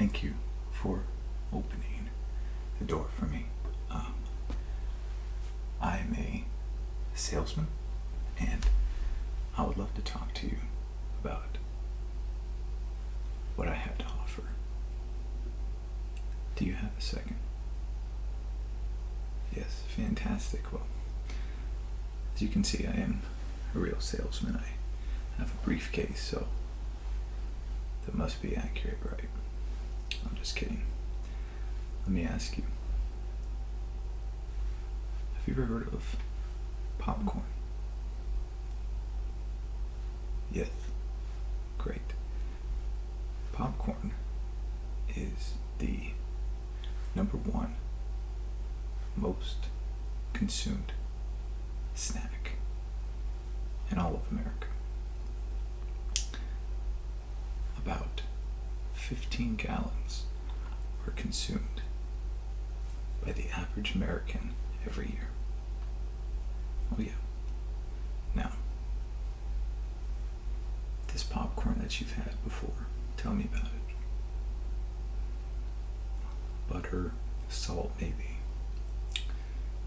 thank you for opening the door for me. I'm a salesman, and I would love to talk to you about what I have to offer. Do you have a second? Yes, fantastic. Well, as you can see, I am a real salesman. I have a briefcase, so that must be accurate, right? I'm just kidding. Let me ask you, have you ever heard of popcorn? Yes. Great. Popcorn is the #1 most consumed snack in all of America. About 15 gallons are consumed by the average American every year. Oh yeah. Now, this popcorn that you've had before, tell me about it. Butter, salt, maybe.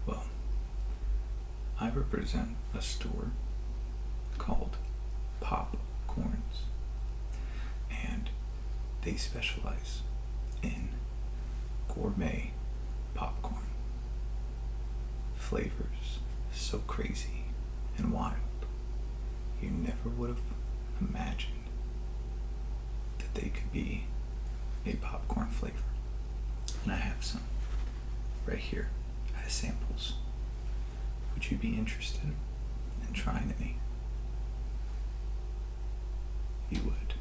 Well, I represent a store called Popcorns, and they specialize in gourmet popcorn. Flavors so crazy and wild, you never would have imagined that they could be a popcorn flavor. And I have some right here as samples. Would you be interested in trying any? You would.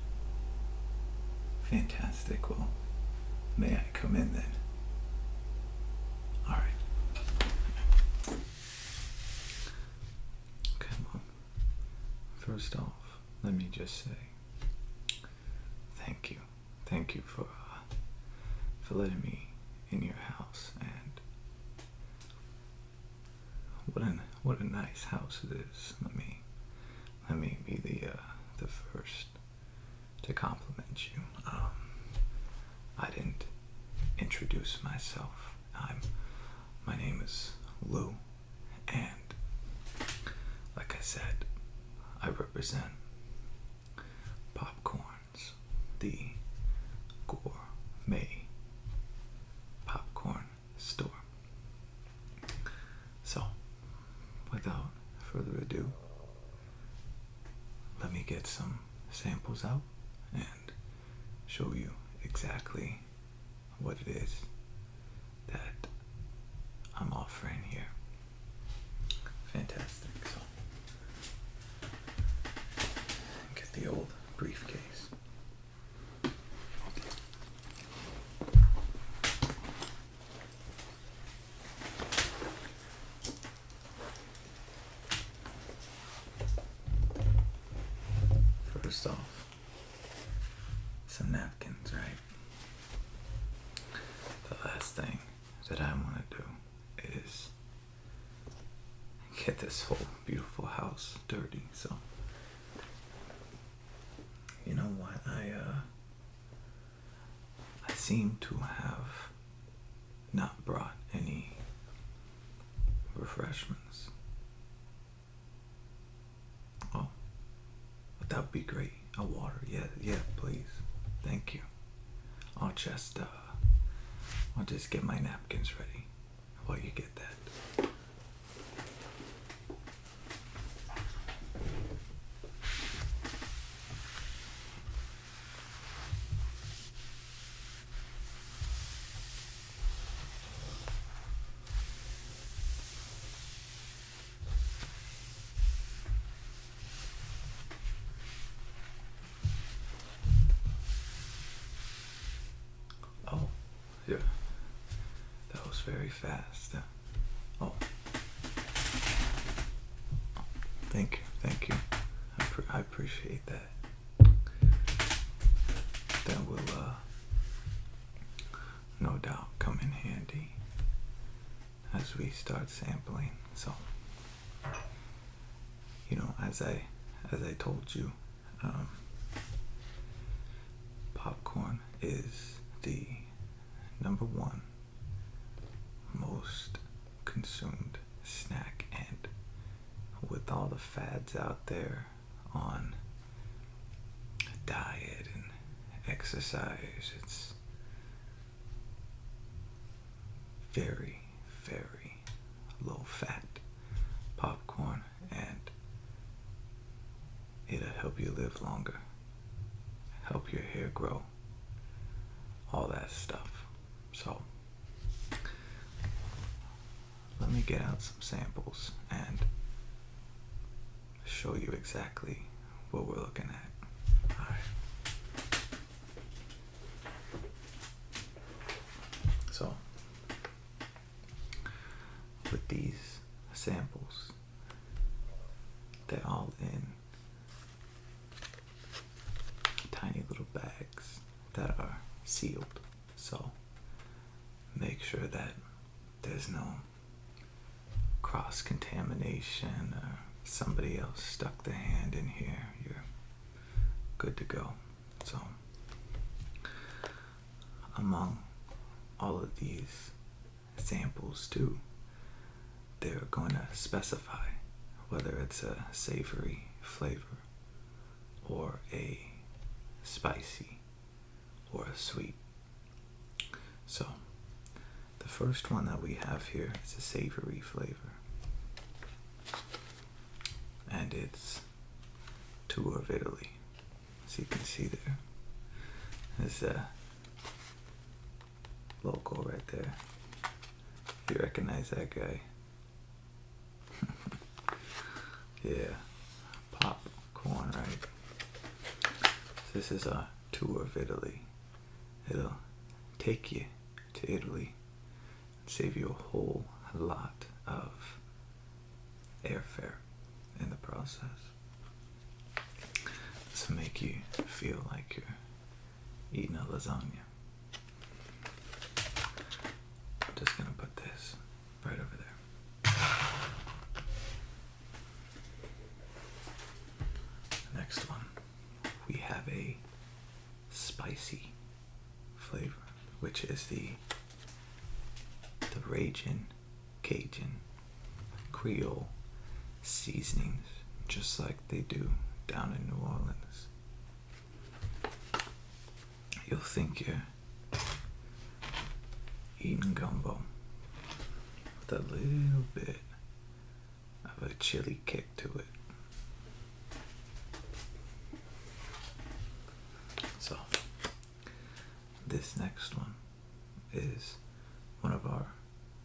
Fantastic. Well, may I come in then? All right. Okay, well, first off, let me just say thank you. Thank you for letting me in your house, and what a nice house it is. Let me be the first to compliment you. I didn't introduce myself. My name is Lou, and like I said, I represent Popcorns, the gourmet popcorn store. So, without further ado, let me get some samples out and show you exactly what it is that I'm offering here. Fantastic. So, get the old briefcase. First off, some napkins, right? The last thing that I want to do is get this whole beautiful house dirty. So, you know what? I seem to have not brought any refreshments. Oh, but that would be great. A water, yeah, please. Thank you. I'll just get my napkins ready while you get that. Oh, yeah. That was very fast. Oh. Thank you. I appreciate that. That will, no doubt come in handy as we start sampling. So, you know, as I told you, popcorn is the #1 most consumed snack, and with all the fads out there on diet and exercise, it's very, very low fat popcorn, and it'll help you live longer, help your hair grow, all that stuff. So let me get out some samples and show you exactly what we're looking at. Alright. So with these samples, they're all in tiny little bags that are sealed. So make sure that there's no cross-contamination or somebody else stuck their hand in here. You're good to go. So among all of these samples too, they're going to specify whether it's a savory flavor or a spicy or a sweet. So the first one that we have here is a savory flavor, and it's Tour of Italy. As you can see there, there's a logo right there. You recognize that guy? Yeah, popcorn, right? This is a Tour of Italy. It'll take you to Italy, save you a whole lot of airfare in the process. This will make you feel like you're eating a lasagna. I'm just gonna put this right over there. Next one, we have a spicy flavor, which is the Ragin' Cajun Creole seasonings, just like they do down in New Orleans. You'll think you're eating gumbo with a little bit of a chili kick to it. So this next one is one of our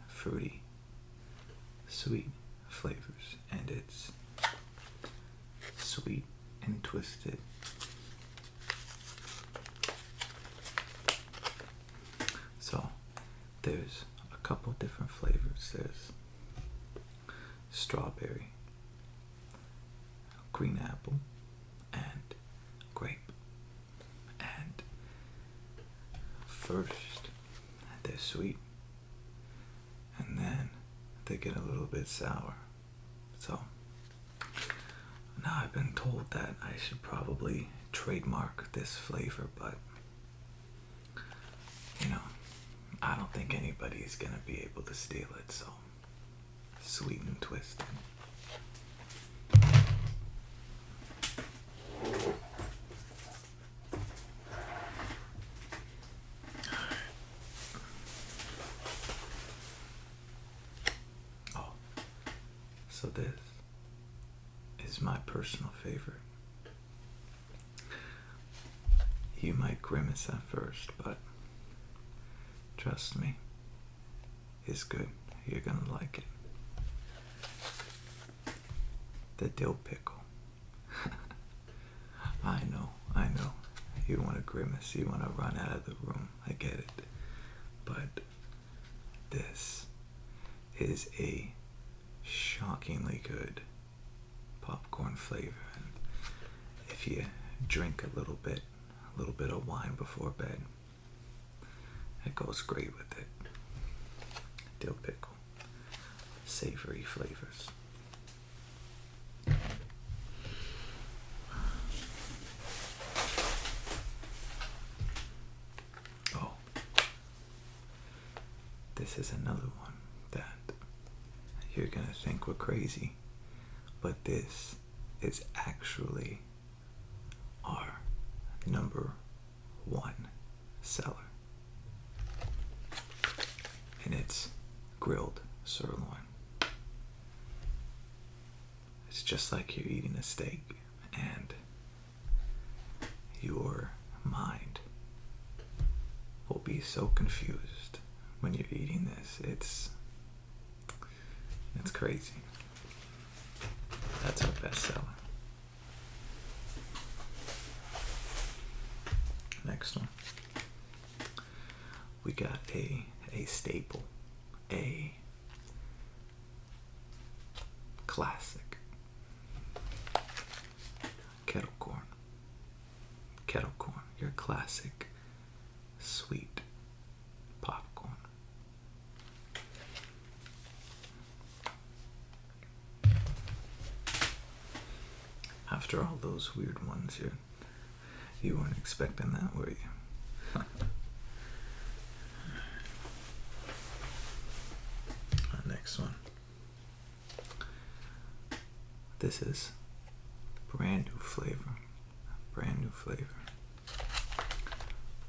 fruity sweet flavors, and it's sweet and twisted. So there's a couple different flavors. There's strawberry, green apple, and grape. And first they're sweet, and then they get a little bit sour. So now I've been told that I should probably trademark this flavor, but you know, I don't think anybody's gonna be able to steal it. So sweet and twisted. So this is my personal favorite. You might grimace at first, but trust me, it's good. You're gonna like it. The dill pickle. I know. You want to grimace, you want to run out of the room. I get it. But this is a shockingly good popcorn flavor, and if you drink a little bit of wine before bed, it goes great with it. Dill pickle, savory flavors. Oh, this is another one that you're gonna think we're crazy, but this is actually our number one seller. And it's grilled sirloin. It's just like you're eating a steak, and your mind will be so confused when you're eating this. It's crazy. That's our best seller. Next one. We got a staple, a classic kettle corn. Kettle corn, your classic sweet popcorn. After all those weird ones, you weren't expecting that, were you? Next one. This is brand new flavor. Brand new flavor.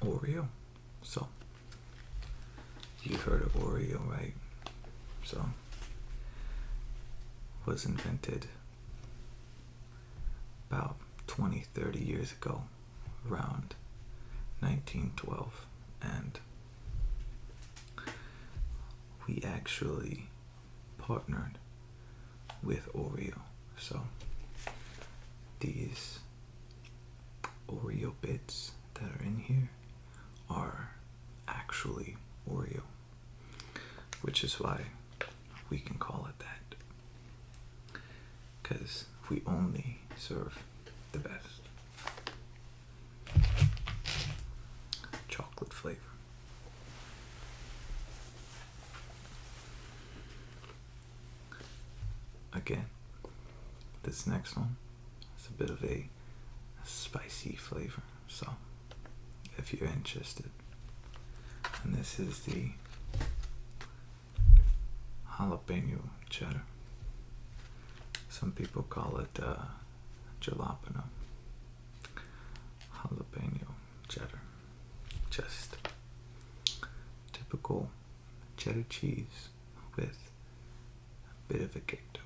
Oreo. So, you heard of Oreo, right? So, was invented about 20, 30 years ago, around 1912, and we actually partnered with Oreo. So these Oreo bits that are in here are actually Oreo, which is why we can call it that, because we only serve the best. Chocolate flavor. Again, this next one is a bit of a spicy flavor, so if you're interested. And this is the jalapeno cheddar. Some people call it jalapeno. Jalapeno cheddar. Just typical cheddar cheese with a bit of a kick to it.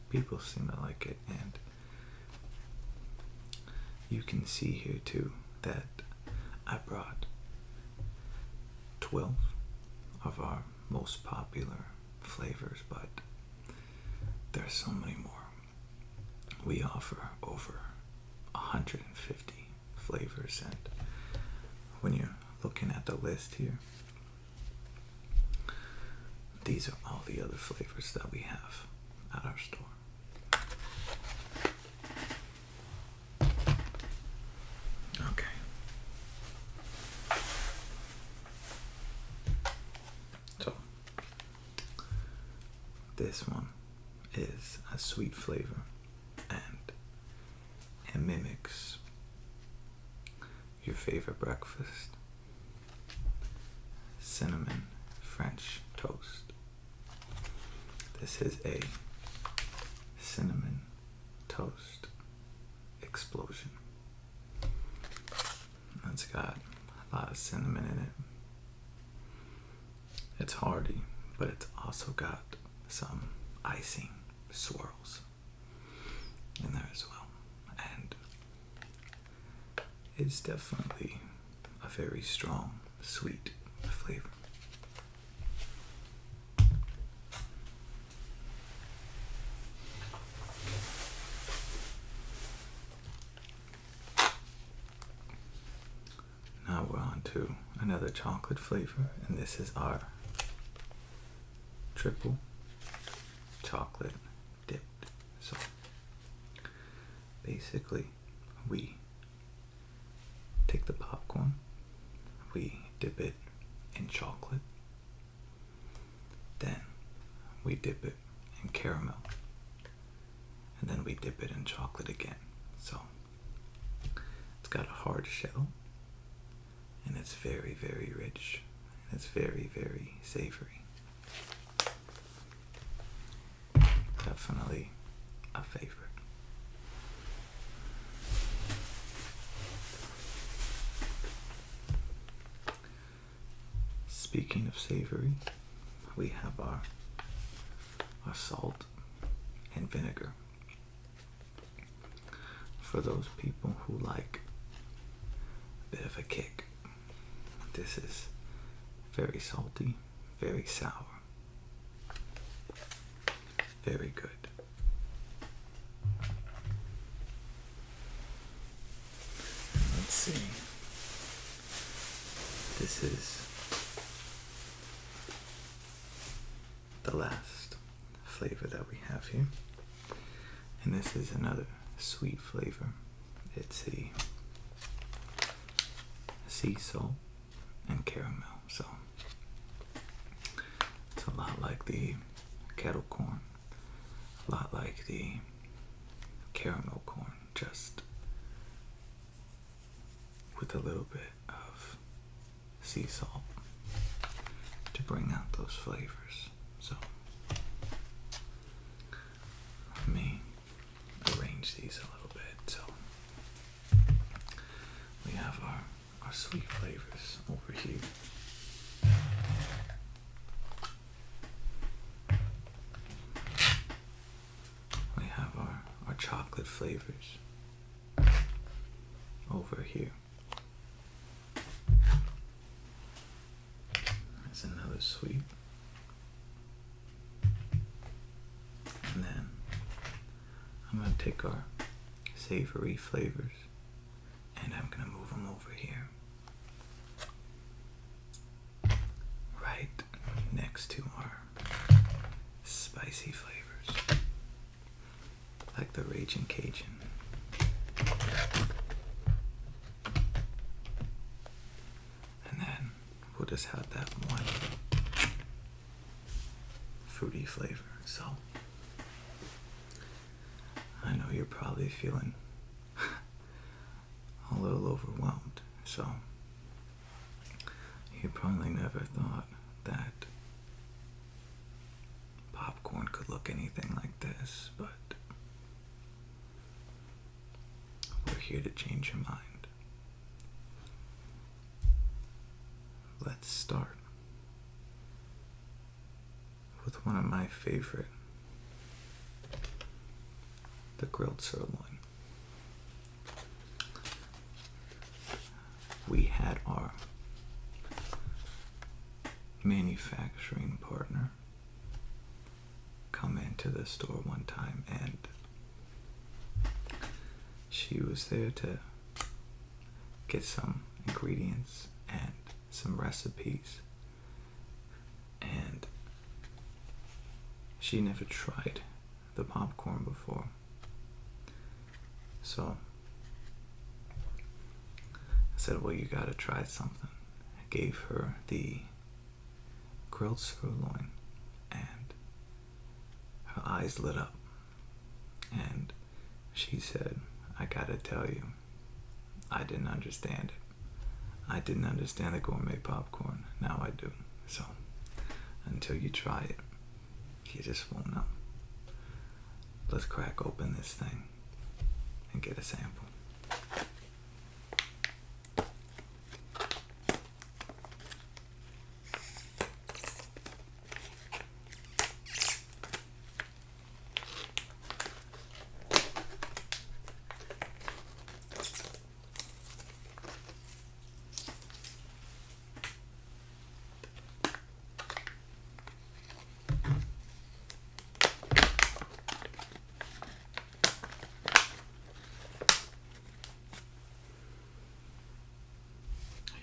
People seem to like it, and you can see here too that I brought 12 of our most popular flavors, but there's so many more. We offer over 150 flavors, and when you're looking at the list here, these are all the other flavors that we have at our store. Okay. So, this one is a sweet flavor, and it mimics your favorite breakfast: cinnamon French toast. This is a cinnamon toast explosion. It's got a lot of cinnamon in it. It's hearty, but it's also got some icing swirls in there as well. And it's definitely a very strong, sweet flavor. Now we're on to another chocolate flavor, and this is our triple chocolate dipped. So basically, we take the popcorn, we dip it in chocolate, then we dip it in caramel, and then we dip it in chocolate again. So it's got a hard shell, and it's very, very rich, and it's very, very savory. Definitely a favorite. Speaking of savory, we have our salt and vinegar. For those people who like a bit of a kick, this is very salty, very sour, very good. Let's see. This is the last flavor that we have here, and this is another sweet flavor. It's the sea salt and caramel. So it's a lot like the kettle corn, a lot like the caramel corn, just with a little bit of sea salt to bring out those flavors. So let me arrange these a little bit. So we have our sweet flavors over here. We have our chocolate flavors over here. There's another sweet. And then I'm going to take our savory flavors and I'm going to move them over here, right next to our spicy flavors, like the Raging Cajun. And then we'll just have that one fruity flavor. So I know you're probably feeling a little overwhelmed. So you probably never thought that popcorn could look anything like this, but we're here to change your mind. Let's start with one of my favorite, the grilled sirloin. We had our manufacturing partner come into the store one time, and she was there to get some ingredients and some recipes, and she never tried the popcorn before. So I said, well, you gotta try something. I gave her the grilled sirloin, and her eyes lit up, and she said, I gotta tell you, I didn't understand it. I didn't understand the gourmet popcorn. Now I do. So until you try it, you just won't know. Let's crack open this thing and get a sample.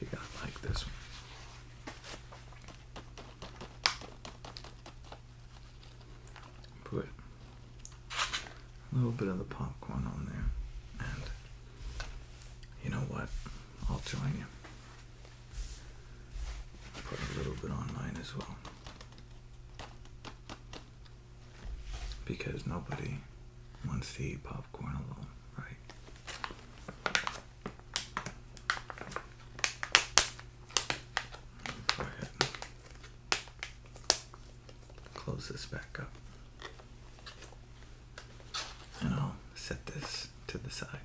You gotta like this one. Put a little bit of the popcorn on there, and you know what? I'll join you. Put a little bit on mine as well, because nobody wants to eat popcorn alone, right? Go ahead. close this back up. And I'll set this to the side.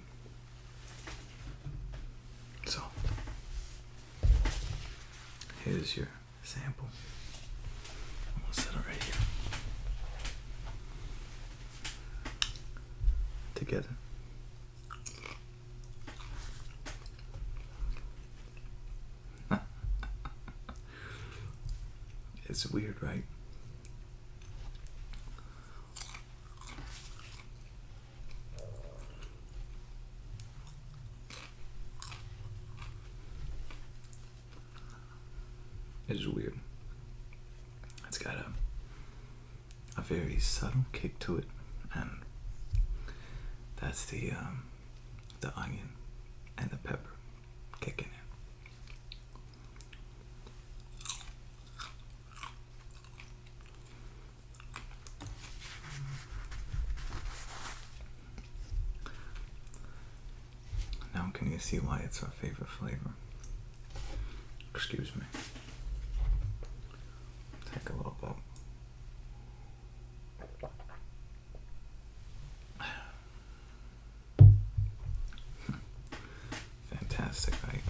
So, here's your sample. We'll set it right here. Together. It's weird, right? It is weird. It's got a very subtle kick to it, and that's the onion and the pepper kicking in. Now, can you see why it's our favorite flavor? Excuse me. Take a little bit. Fantastic, right?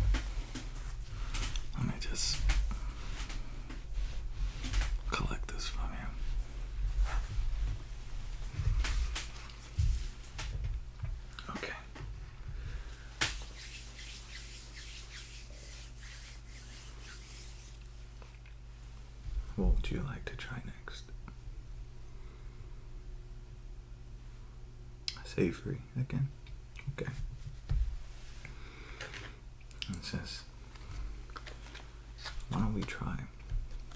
Let me just collect this from you. Okay. What would you like to try next? Savory again? Okay. It says, why don't we try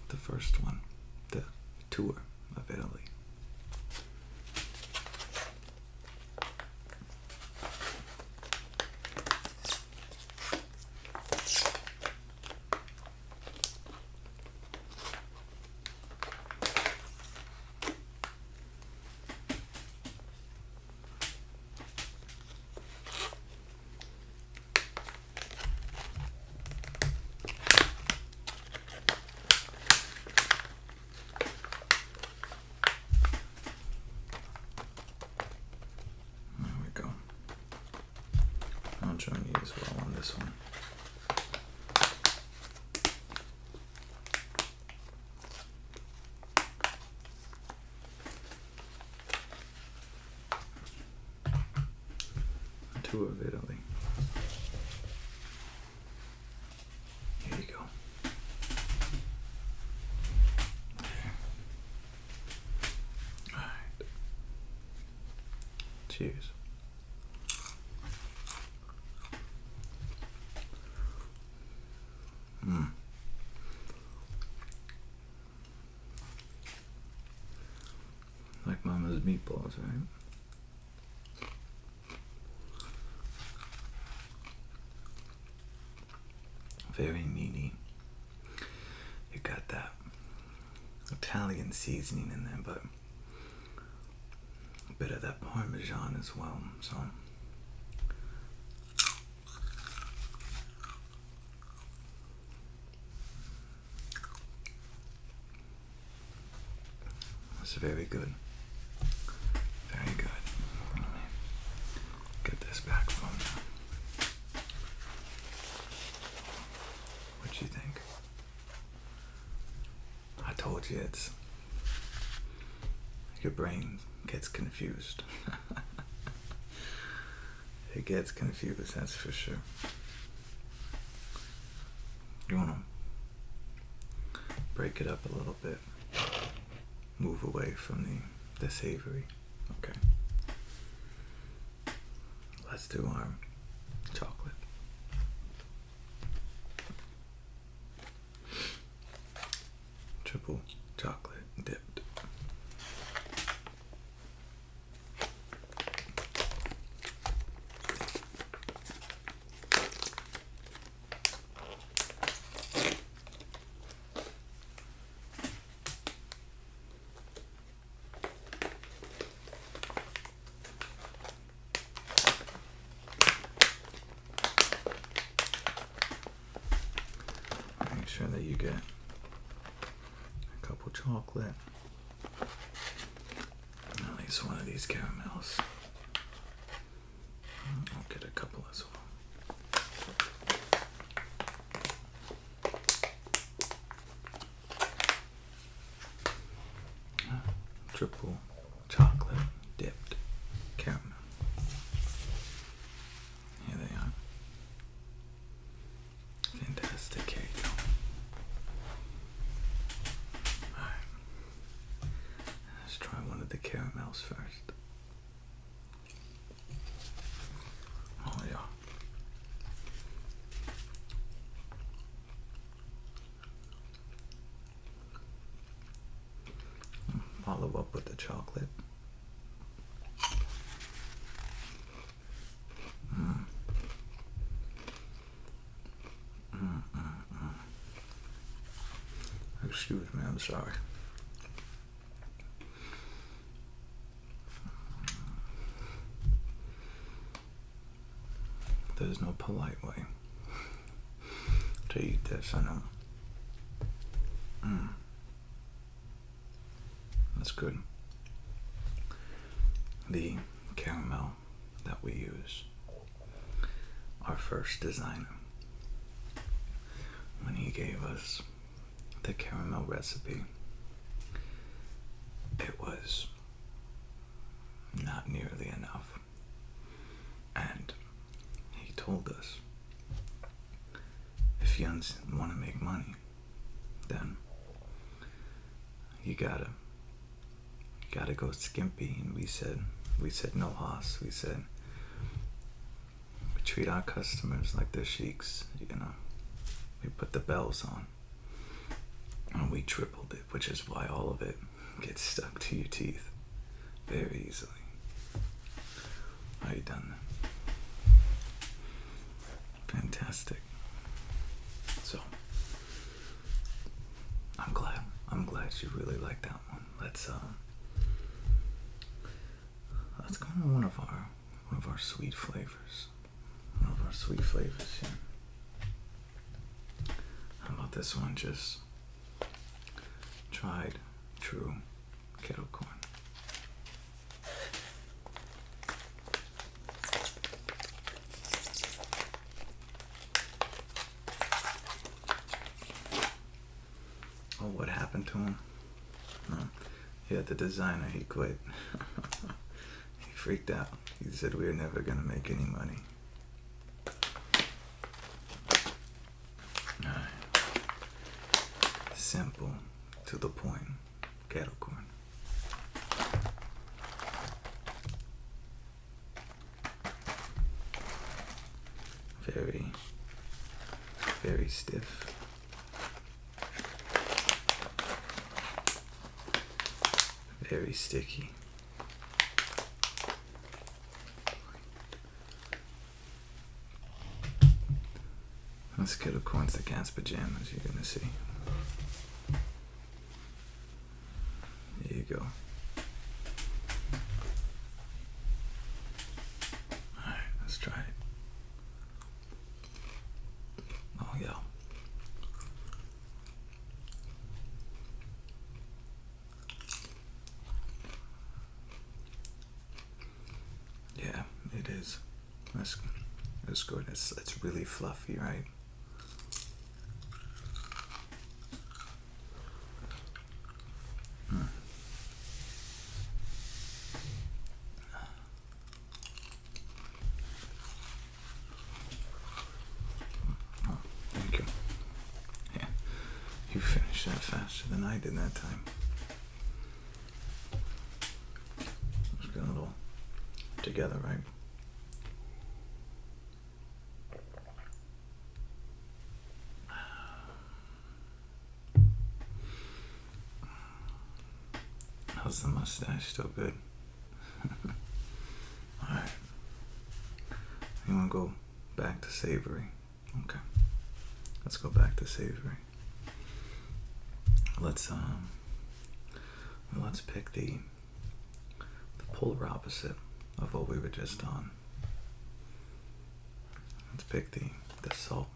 the first one, the tour of Italy? I'll join you as well on this one. A tour of Italy. Here you go. There. All right. Cheers. Like Mama's meatballs, right? Very meaty. You got that Italian seasoning in there, but a bit of that Parmesan as well. So it's very good. Very good. Let me get this back from you. What you think? I told you it's your brain gets confused. It gets confused, that's for sure. You wanna break it up a little bit. Move away from the savory. Okay. Let's do our chocolate. Triple chocolate dipped. Make sure that you get a couple chocolate is one of these caramels. I'll get a couple as well. Triple chocolate dipped caramel. Here they are. Fantastic. Here you go. Alright. Let's try one of the caramels first. Oh yeah. Follow up with the chocolate. Excuse me, I'm sorry. There's no polite way to eat this, I know. That's good. The caramel that we use, our first designer, when he gave us the caramel recipe, it was not nearly enough. And he told us, if you want to make money, then you gotta go skimpy. And we said no, Haas. We said we treat our customers like they're sheiks, you know. We put the bells on. And we tripled it, which is why all of it gets stuck to your teeth very easily. How you done that? Fantastic. So, I'm glad you really like that one. Let's go on one of our sweet flavors. One of our sweet flavors here. How about this one? Just tried true kettle corn. Oh, what happened to him? Yeah, the designer, he quit. He freaked out. He said we were never gonna make any money. Simple, to the point, kettle corn. Very, very stiff. Very sticky. This kettle corn's the cat's pajamas, you're gonna see. There you go. Alright, let's try it. Oh yeah. Yeah, it is. That's good. It's really fluffy, right? You finished that faster than I did that time. Let's get a little together, right? How's the mustache? Still good? Alright. You wanna go back to savory? Okay. Let's go back to savory. Let's pick the polar opposite of what we were just on. Let's pick the salt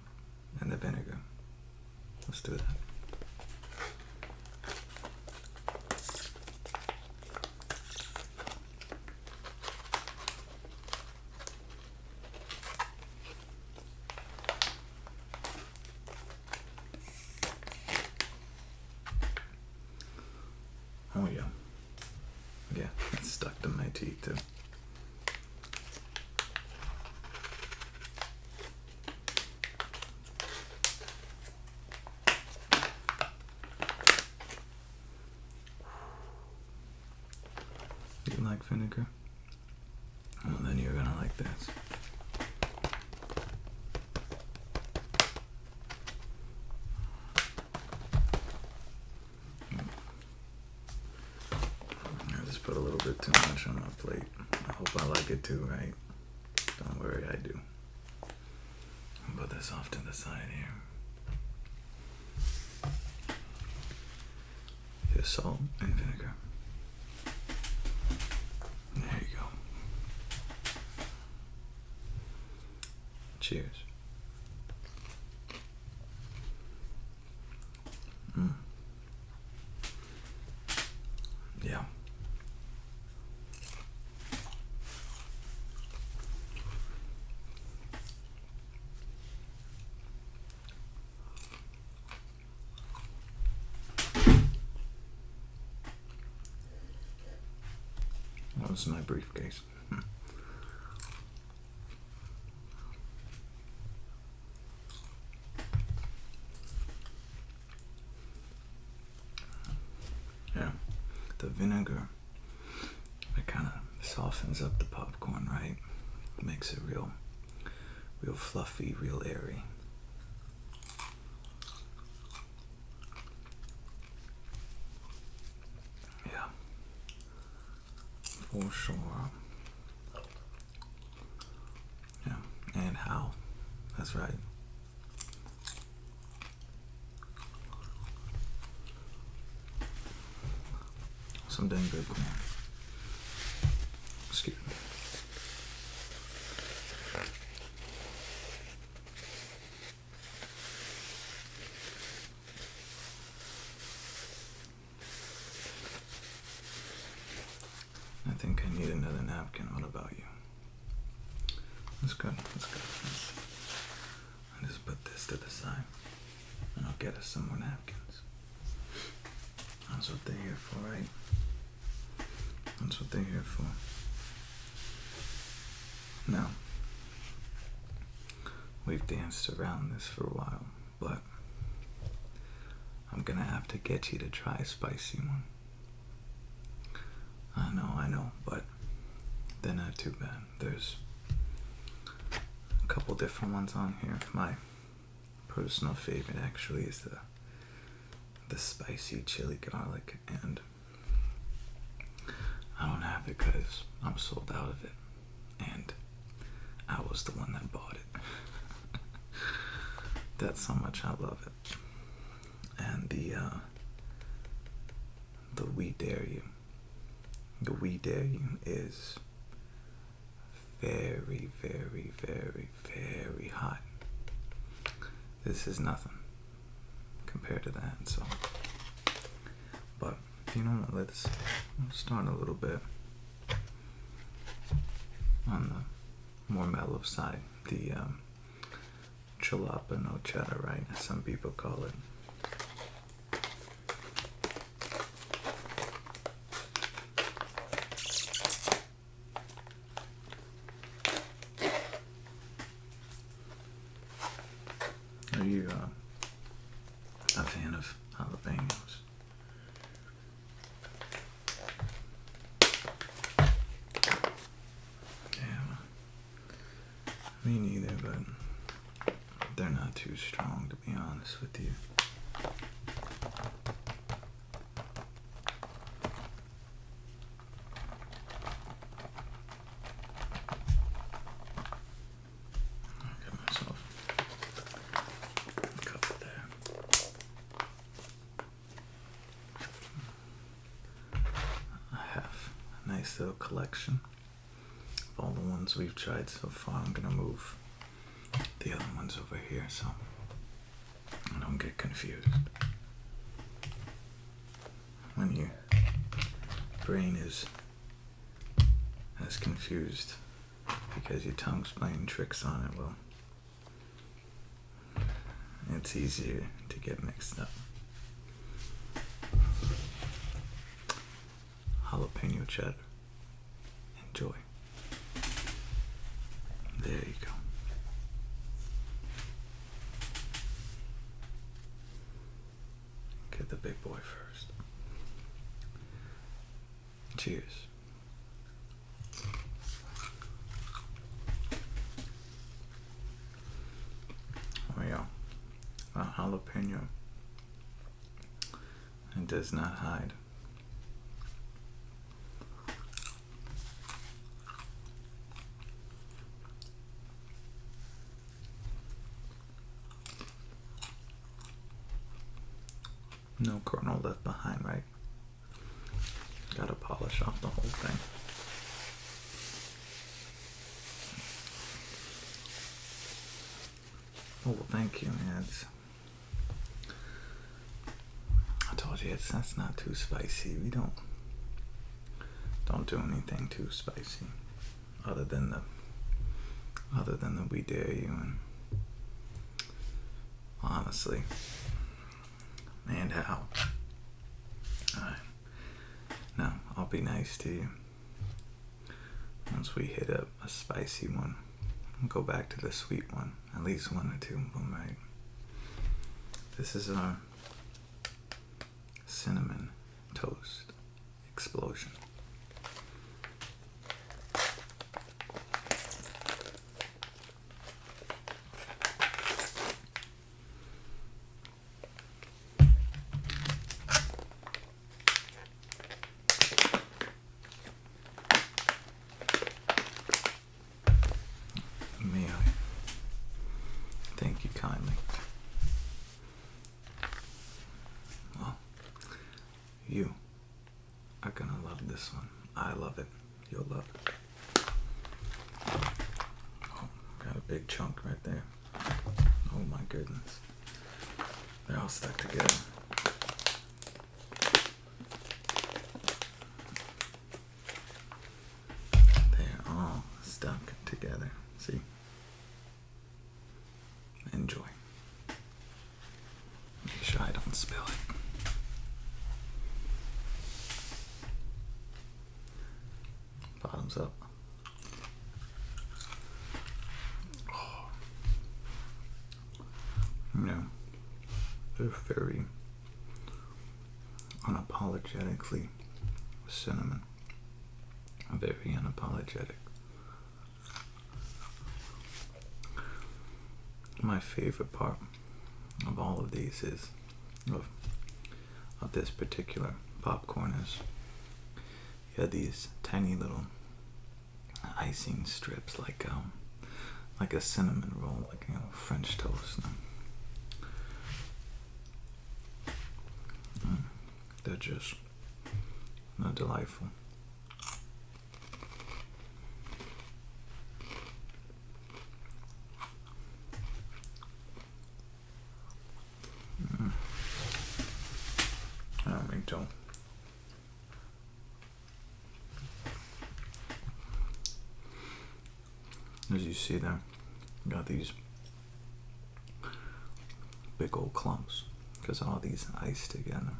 and the vinegar. Let's do that. Oh yeah. Yeah, it's stuck to my teeth too. You like vinegar? Well, then you're gonna like this. I just put a little bit too much on my plate. I hope I like it too, right? Don't worry, I do. I'll put this off to the side here. Here's salt and vinegar. There you go. Cheers. Yeah. That was my briefcase. Yeah, the vinegar, it kind of softens up the popcorn, right? Makes it real fluffy, real airy. Yeah, for sure. Yeah, and how? That's right. Some dang good corn. Excuse me. I think I need another napkin. What about you? That's good. That's good. I'll just put this to the side, and I'll get us some more napkins. That's what they're here for, right? That's what they're here for. Now, we've danced around this for a while, but I'm gonna have to get you to try a spicy one. I know, but they're not too bad. There's a couple different ones on here. My personal favorite actually is the spicy chili garlic, and I don't have it because I'm sold out of it, and I was the one that bought it. That's how much I love it. And the We Dare You. The We Dare You is very, very, very, very hot. This is nothing compared to that. So, but you know what? Let's start a little bit on the more mellow side. The jalapeno cheddar, right? As some people call it. Are you a fan of jalapenos? Yeah, me neither, but they're not too strong, to be honest with you. Nice little collection of all the ones we've tried so far. I'm gonna move the other ones over here so I don't get confused. When your brain is as confused because your tongue's playing tricks on it, well, it's easier to get mixed up. jalapeno cheddar. Enjoy. There you go. Get the big boy first. Cheers. Oh yeah, a jalapeno. It does not hide. No kernel left behind, right? Gotta polish off the whole thing. Oh, well, thank you. Yeah, I told you that's not too spicy. We don't do anything too spicy, other than the we dare you, and honestly, and how. Alright. Now, I'll be nice to you. Once we hit a spicy one, we'll go back to the sweet one. At least one or two of them, right? This is our cinnamon toast explosion. May I thank you kindly. Well, you are gonna love this one. I love it. You'll love it. Oh, got a big chunk right there. Oh my goodness. They're all stuck together. They're all stuck together. See? Enjoy. Make sure I don't spill it. Bottoms up. Oh. You know, they're very unapologetically cinnamon. Very unapologetic. My favorite part of all of these is of this particular popcorn is you have these tiny little icing strips like a cinnamon roll, like French toast. They're delightful. Don't. As you see there, you got these big old clumps because all these iced together.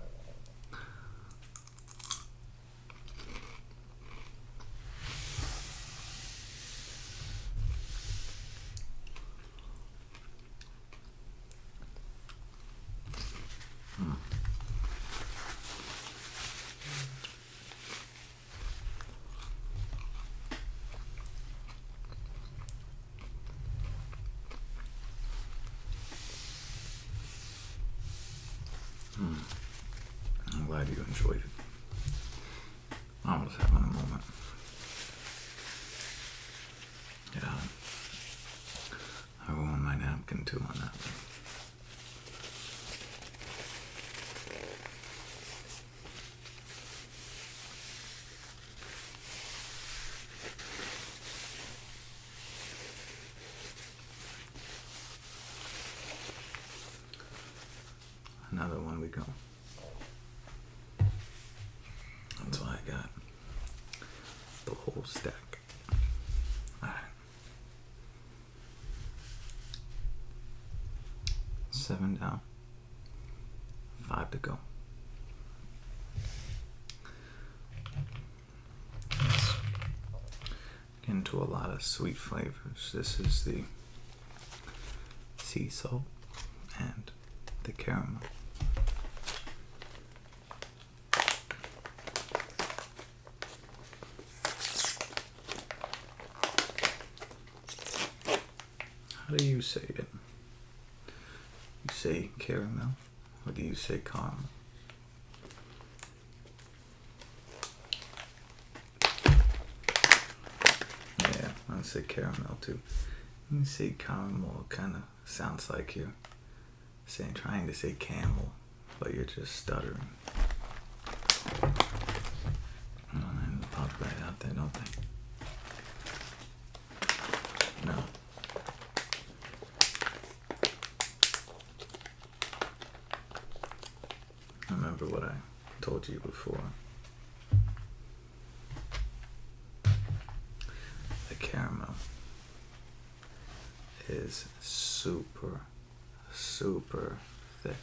I'm glad you enjoyed it. I was having a moment. Yeah, I ruined my napkin too on that one. Another one we go. That's why I got the whole stack. Alright. 7 down. 5 to go. into a lot of sweet flavors. This is the sea salt and the caramel. How do you say it? You say caramel, or do you say caramel? Yeah, I say caramel too. You say caramel, it kind of sounds like you're trying to say camel, but you're just stuttering. Oh, they pop right out there, don't they? No. Remember what I told you before. The caramel is super, super thick.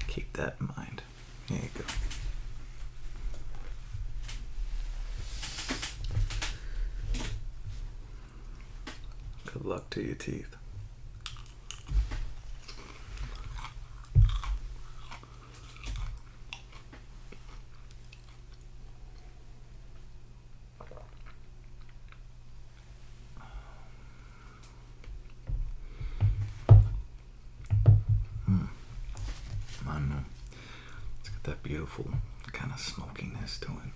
Keep that in mind. Here you go. Good luck to your teeth. I know. It's got that beautiful kind of smokiness to it.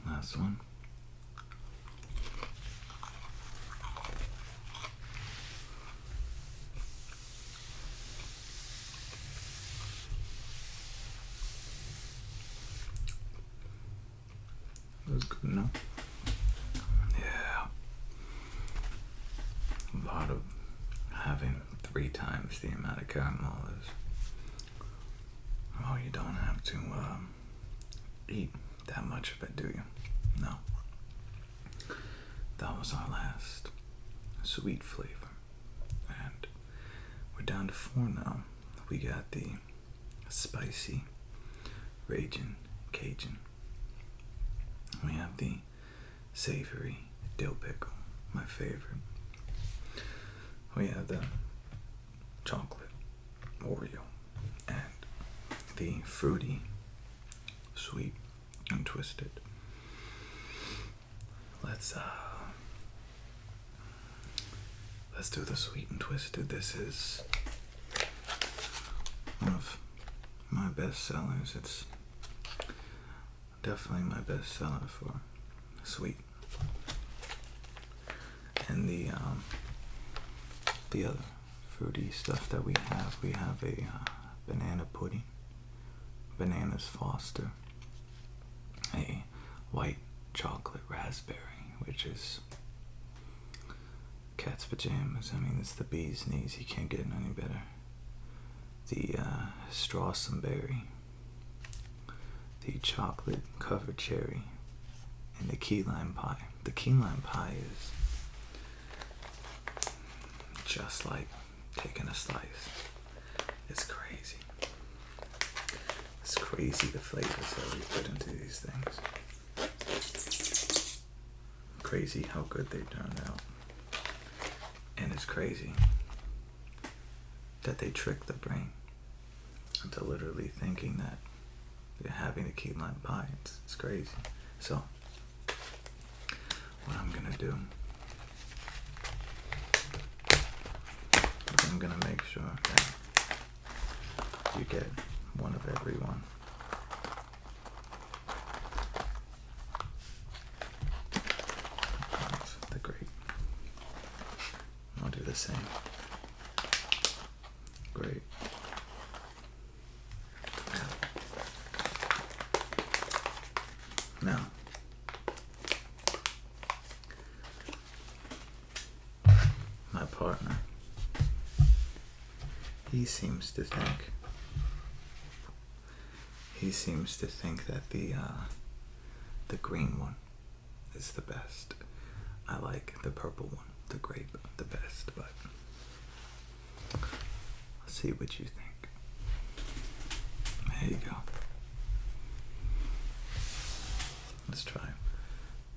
Last one. That was good enough. Yeah. Part of having 3 times the amount of caramel is, well, you don't have to eat that much of it, do you? No. That was our last sweet flavor. And we're down to 4 now. We got the spicy Ragin' Cajun. We have the savory dill pickle, my favorite. We have the chocolate Oreo and the fruity sweet and twisted. Let's do the sweet and twisted. This is one of my best sellers. It's definitely my best seller for sweet. And the other fruity stuff that we have a banana pudding, bananas Foster, a white chocolate raspberry, which is cat's pajamas. I mean, it's the bee's knees. You can't get any better. The strawberry berry, the chocolate covered cherry, and the key lime pie. The key lime pie is just like taking a slice. It's crazy. It's crazy the flavors that we put into these things. Crazy how good they turned out. And it's crazy that they trick the brain into literally thinking that you're having a key lime pie. It's crazy. So, what I'm gonna do is I'm gonna make sure that you get one of every one. That's the grape. I'll do the same. Great. Now, my partner, he seems to think that the green one is the best. I like the purple one, the grape, the best, but See what you think. There you go. Let's try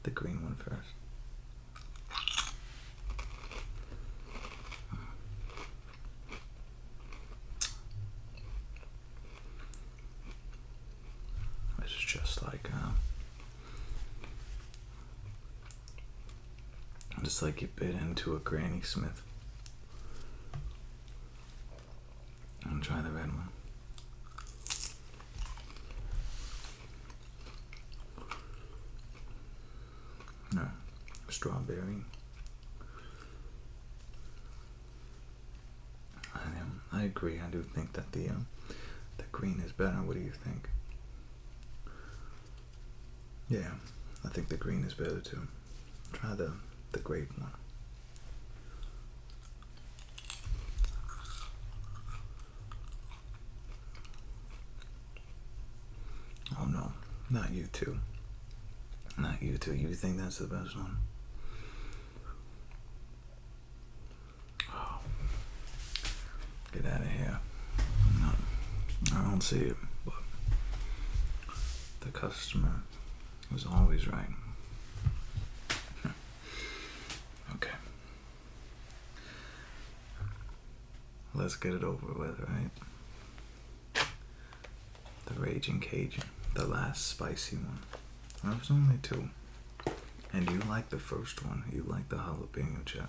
the green one first. It's just like you bit into a Granny Smith. And try the red one. No, strawberry. I agree. I do think that the green is better. What do you think? Yeah, I think the green is better too. Try the grape one. Oh no, not you two. Not you two. You think that's the best one? Oh, get out of here. No, I don't see it, but the customer was always right. Okay. Let's get it over with, right? The Raging Cajun, the last spicy one. There was only two. And you like the first one. You like the jalapeno cheddar.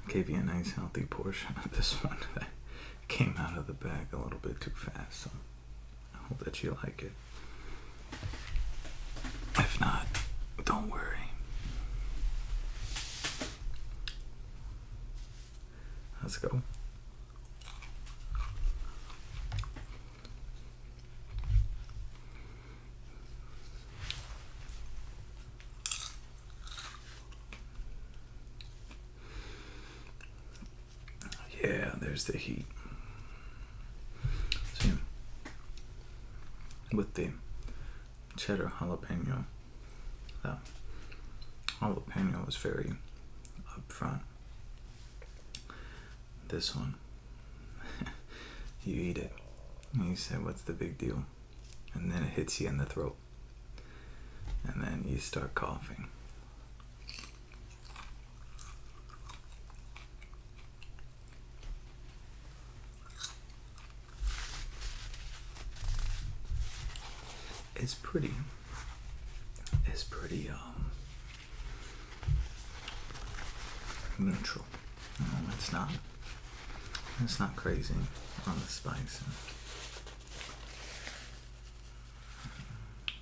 Gave you a nice healthy portion of this one that came out of the bag a little bit too fast, so I hope that you like it. If not, don't worry. Let's go. Yeah, there's the heat. See, with the cheddar jalapeno, the jalapeno is very upfront. This one, you eat it, and you say, what's the big deal? And then it hits you in the throat. And then you start coughing. It's pretty neutral. No, it's not crazy on the spice.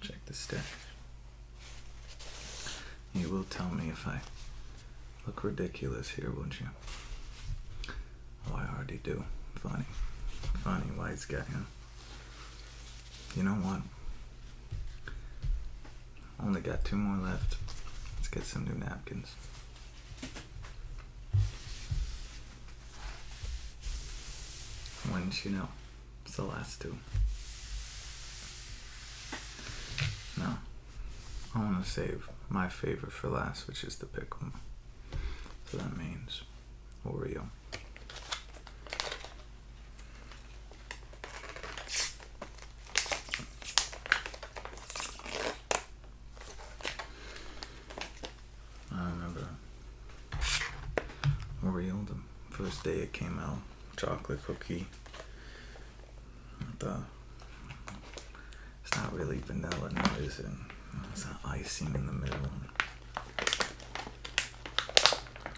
Check the stash. You will tell me if I look ridiculous here, won't you? Oh, I already do. Funny wise guy, huh? You know what? Only got 2 more left. Let's get some new napkins. Wouldn't you know? It's the last 2. No. I want to save my favorite for last, which is the pickle. So that means Oreo. Oreo, the first day it came out, chocolate cookie. It's not really vanilla now, is it? It's an icing in the middle.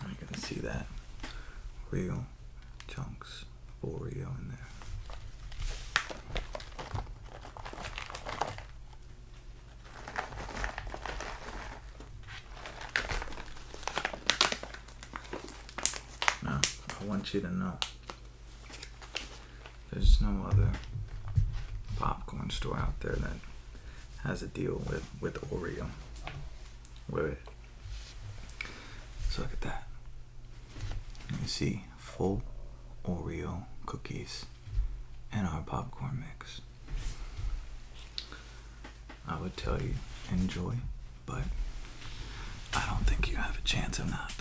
You can see that real chunks of Oreo in there. want you to know there's no other popcorn store out there that has a deal with Oreo. With it. So look at that. You see full Oreo cookies in our popcorn mix. I would tell you, enjoy, but I don't think you have a chance of not.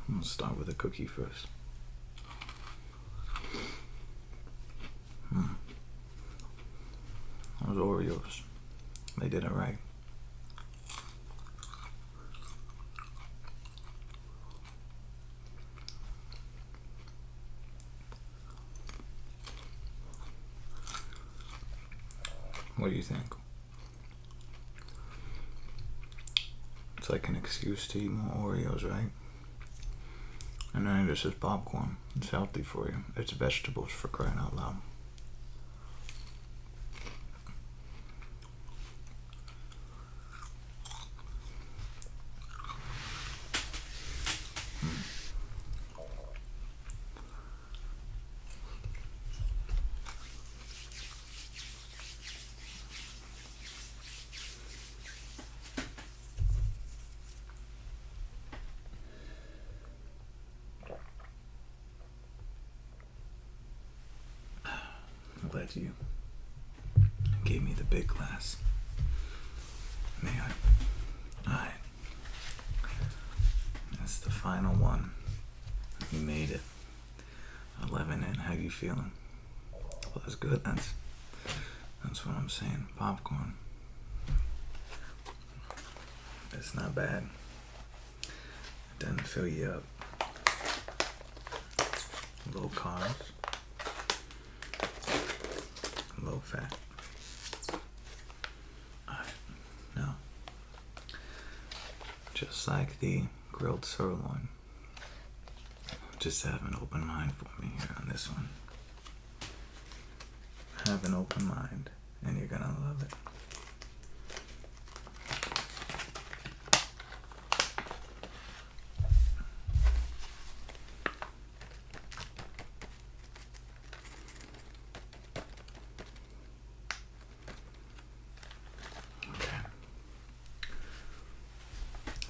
I'm gonna start with a cookie first. Those Oreos, they did it right. What do you think? It's like an excuse to eat more Oreos, right? And then this is popcorn. It's healthy for you. It's vegetables, for crying out loud. I'm glad you gave me the big glass. May I? Alright. That's the final one. You made it. 11 in. How you feeling? Well, that's good. That's what I'm saying. Popcorn. It's not bad. It doesn't fill you up. Low carbs. Low fat. Alright, now, just like the grilled sirloin, just have an open mind for me here on this one. Have an open mind, and you're gonna love it.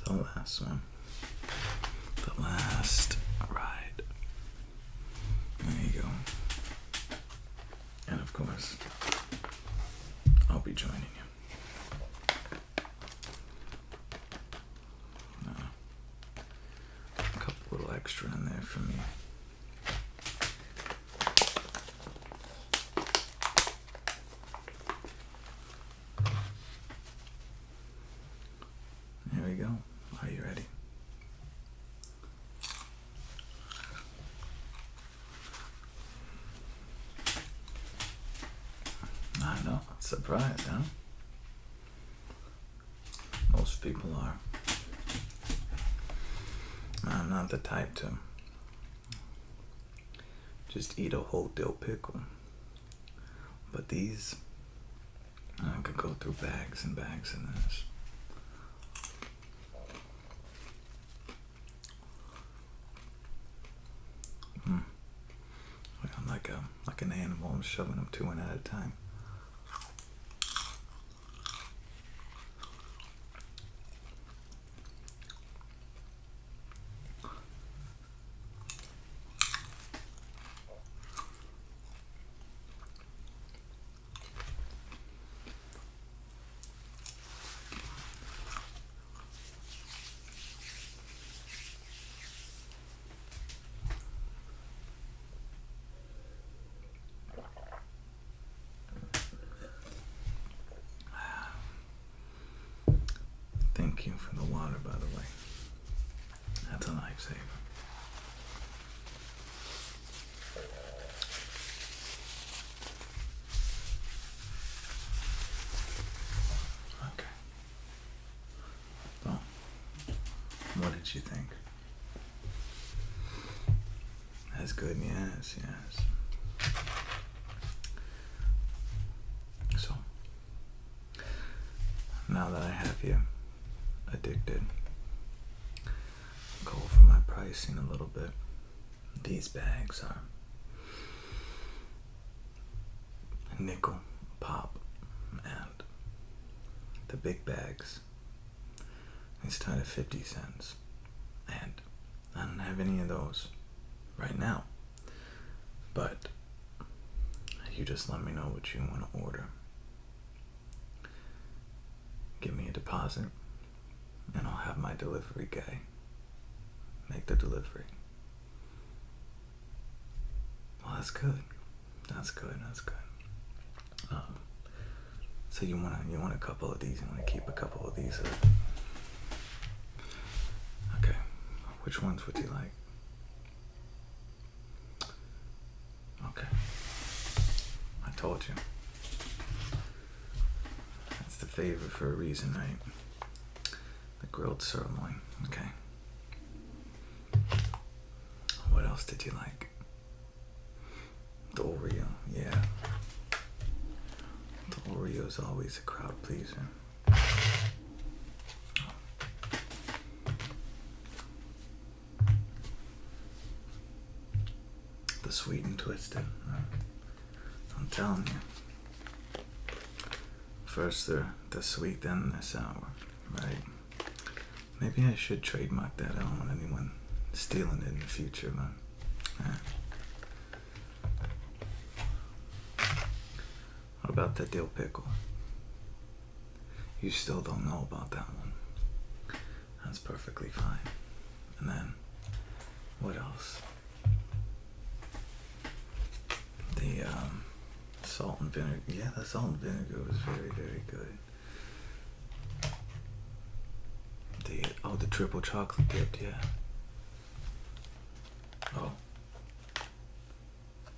The last one. The last ride. There you go. And of course, I'll be joining you. A couple little extra in there for me. There we go. Are you ready? I know, surprised, huh? Most people are. I'm not the type to just eat a whole dill pickle. But these, I could go through bags and bags of this. I'm like an animal. I'm shoving them two in at a time. Thank you for the water, by the way. That's a lifesaver. Okay. Well, what did you think? That's good, yes, yes. So, now that I have you addicted, go pricing a little bit. These bags are a nickel a pop, and the big bags, they start at 50 cents. And I don't have any of those right now. But you just let me know what you want to order. Give me a deposit, and I'll have my delivery guy make the delivery. Well, that's good. That's good. So you want a couple of these? You want to keep a couple of these? Okay. Which ones would you like? Okay. I told you. That's the favorite for a reason, right? The grilled sirloin. Okay. What else did you like? The Oreo. Yeah. The Oreo is always a crowd pleaser. The sweet and twisted. I'm telling you. First the sweet, then the sour, right? Maybe I should trademark that. I don't want anyone stealing it in the future, man. What about that dill pickle? You still don't know about that one. That's perfectly fine. And then, what else? The salt and vinegar. Yeah, the salt and vinegar was very, very good. The triple chocolate dipped, yeah. Oh.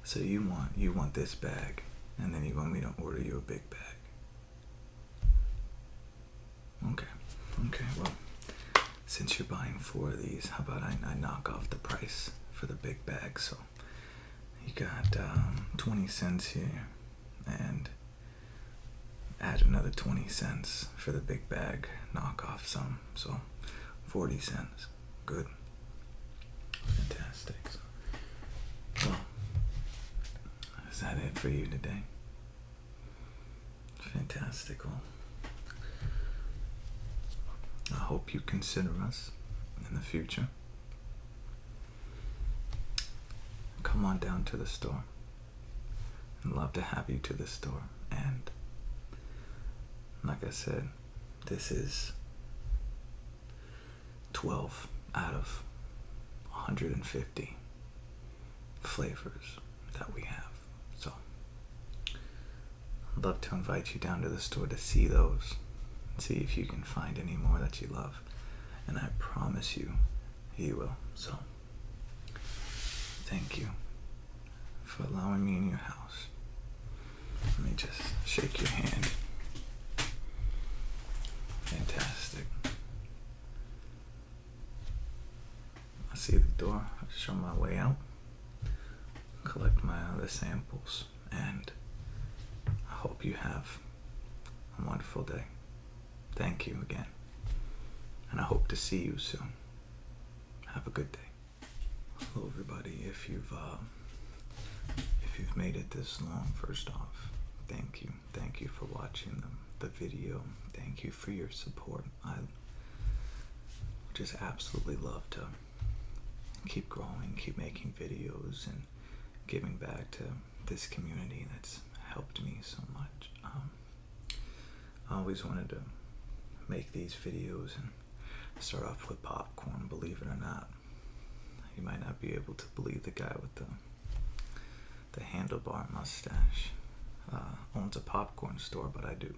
So you want this bag, and then you want me to order you a big bag. Okay, well, since you're buying 4 of these, how about I knock off the price for the big bag? So you got 20 cents here, and add another 20 cents for the big bag, knock off some, so 40 cents. Good. Fantastic. Well, is that it for you today? Fantastic. Well, I hope you consider us in the future. Come on down to the store. I'd love to have you to the store. And like I said, this is 12 out of 150 flavors that we have. So I'd love to invite you down to the store to see those. See if you can find any more that you love. And I promise you, you will. So thank you for allowing me in your house. Let me just shake your hand. Fantastic. I see the door. I'll show my way out. Collect my other samples. And I hope you have a wonderful day. Thank you again. And I hope to see you soon. Have a good day. Hello everybody. If you've made it this long, first off, thank you. Thank you for watching the video. Thank you for your support. I just absolutely love to keep growing, keep making videos, and giving back to this community that's helped me so much. I always wanted to make these videos and start off with popcorn, believe it or not. You might not be able to believe the guy with the handlebar mustache owns a popcorn store, but I do.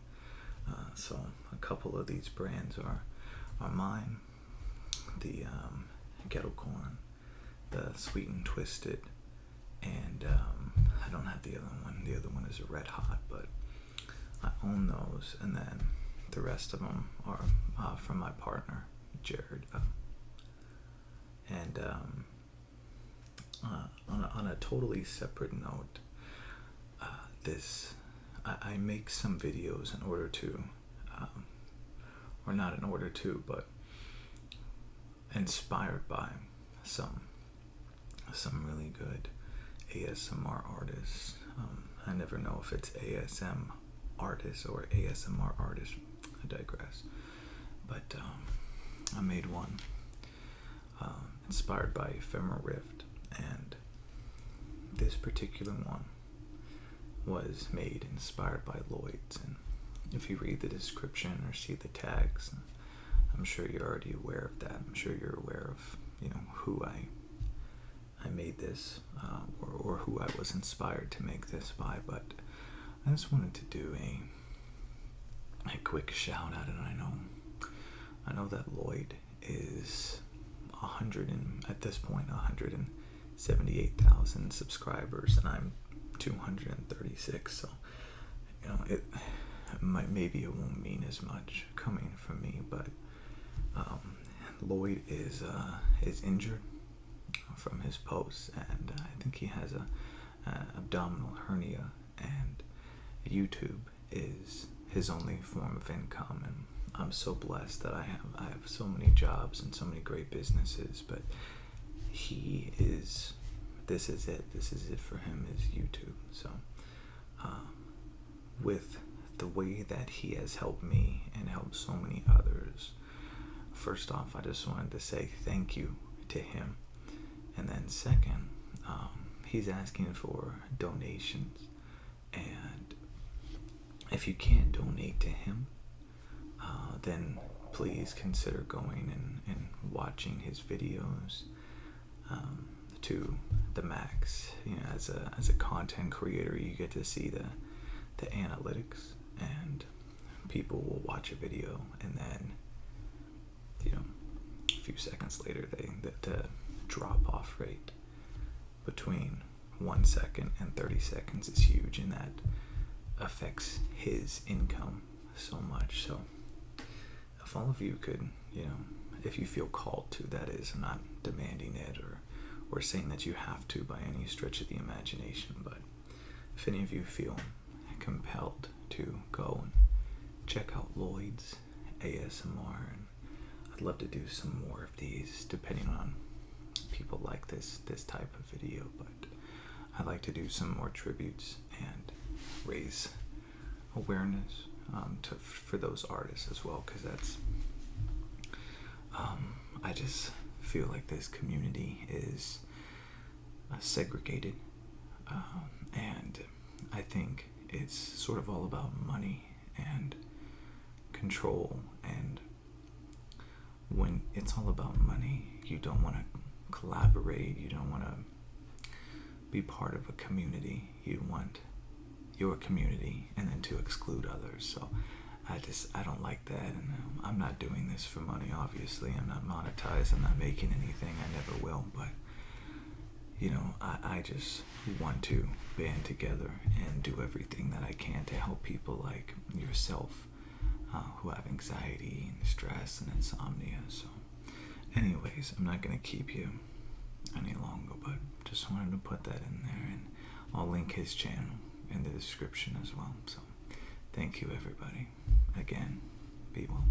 So a couple of these brands are mine. The Ghetto Corn, the Sweet and Twisted, and I don't have the other one. The other one is a Red Hot, but I own those. And then the rest of them are from my partner, Jared. And on a totally separate note, I make some videos in order to, or not in order to, but inspired by some really good ASMR artists. I never know if it's ASM artist or ASMR artist. I digress. But I made one inspired by Ephemeral Rift, and this particular one was made inspired by Lloyds. And if you read the description or see the tags, I'm sure you're already aware of that. I'm sure you're aware of, who I made this, or who I was inspired to make this by. But I just wanted to do a quick shout out, and I know that Lloyd is at this point 178,000 subscribers, and I'm 236. So maybe it won't mean as much coming from me, but Lloyd is injured from his posts, and I think he has a abdominal hernia, and YouTube is his only form of income. And I'm so blessed that I have so many jobs and so many great businesses, but this is it for him, is YouTube. So with the way that he has helped me and helped so many others, first off, I just wanted to say thank you to him. And then second, he's asking for donations, and if you can't donate to him, then please consider going and watching his videos to the max. As a content creator, you get to see the analytics, and people will watch a video, and then a few seconds later, the drop off rate between 1 second and 30 seconds is huge, and that affects his income so much. So if all of you could, if you feel called to, that is, I'm not demanding it or saying that you have to by any stretch of the imagination, but if any of you feel compelled to go and check out Lloyd's ASMR, and I'd love to do some more of these depending on people like this type of video, but I'd like to do some more tributes and raise awareness for those artists as well, because that's I just feel like this community is segregated, and I think it's sort of all about money and control, and when it's all about money, you don't want to collaborate, you don't want to be part of a community. You want your community and then to exclude others. So I don't like that, and I'm not doing this for money. Obviously, I'm not monetized, I'm not making anything, I never will, but I just want to band together and do everything that I can to help people like yourself who have anxiety and stress and insomnia. So anyways, I'm not going to keep you any longer, but just wanted to put that in there, and I'll link his channel in the description as well. So thank you, everybody. Again, be well.